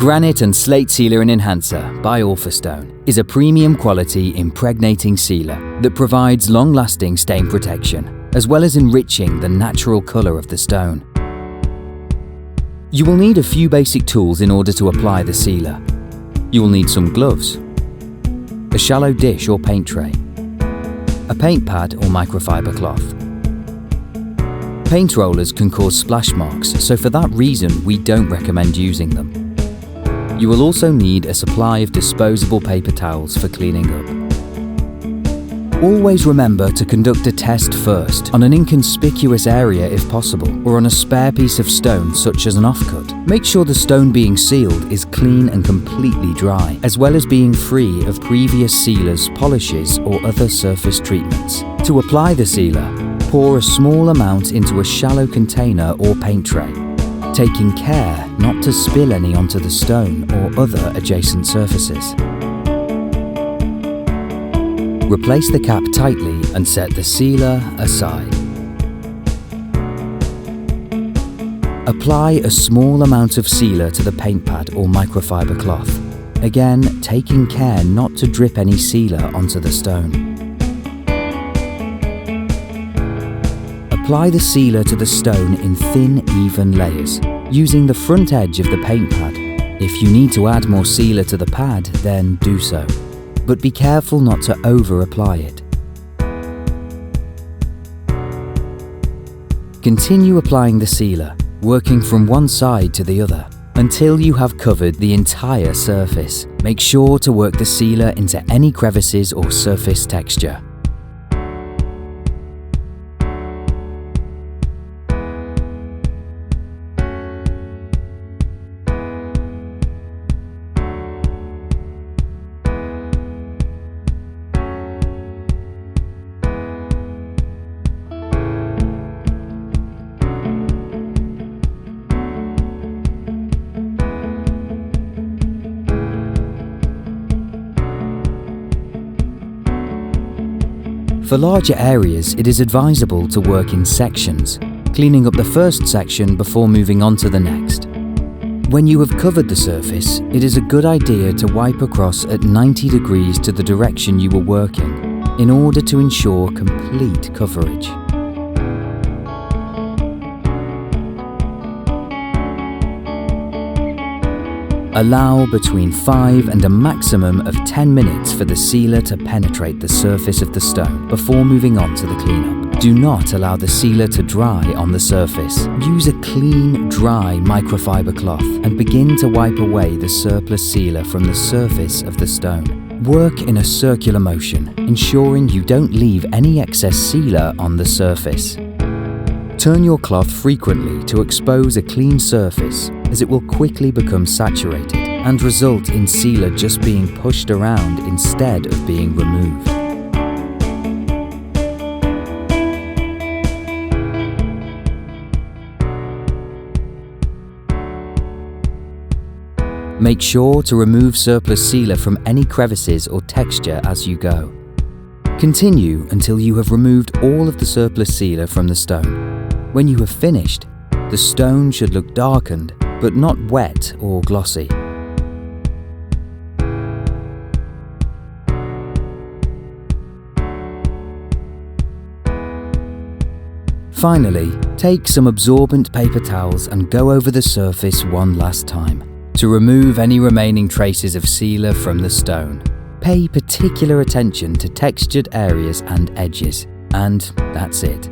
Granite Slate Sealer Enhancer by Stone is a premium quality impregnating sealer that provides long-lasting stain protection, as well as enriching the natural colour of the stone. You will need a few basic tools in order to apply the sealer. You will need some gloves, a shallow dish or paint tray, a paint pad or microfiber cloth. Paint rollers can cause splash marks, so for that reason we don't recommend using them. You will also need a supply of disposable paper towels for cleaning up. Always remember to conduct a test first on an inconspicuous area if possible, or on a spare piece of stone such as an offcut. Make sure the stone being sealed is clean and completely dry, as well as being free of previous sealers, polishes or other surface treatments. To apply the sealer, pour a small amount into a shallow container or paint tray, taking care not to spill any onto the stone or other adjacent surfaces. Replace the cap tightly and set the sealer aside. Apply a small amount of sealer to the paint pad or microfiber cloth, again taking care not to drip any sealer onto the stone. Apply the sealer to the stone in thin, even layers, using the front edge of the paint pad. If you need to add more sealer to the pad, then do so, but be careful not to over-apply it. Continue applying the sealer, working from one side to the other, until you have covered the entire surface. Make sure to work the sealer into any crevices or surface texture. For larger areas, it is advisable to work in sections, cleaning up the first section before moving on to the next. When you have covered the surface, it is a good idea to wipe across at 90 degrees to the direction you were working, in order to ensure complete coverage. Allow between 5 and a maximum of 10 minutes for the sealer to penetrate the surface of the stone before moving on to the cleanup. Do not allow the sealer to dry on the surface. Use a clean, dry microfiber cloth and begin to wipe away the surplus sealer from the surface of the stone. Work in a circular motion, ensuring you don't leave any excess sealer on the surface. Turn your cloth frequently to expose a clean surface, as it will quickly become saturated and result in sealer just being pushed around instead of being removed. Make sure to remove surplus sealer from any crevices or texture as you go. Continue until you have removed all of the surplus sealer from the stone. When you have finished, the stone should look darkened, but not wet or glossy. Finally, take some absorbent paper towels and go over the surface one last time, to remove any remaining traces of sealer from the stone. Pay particular attention to textured areas and edges, and that's it.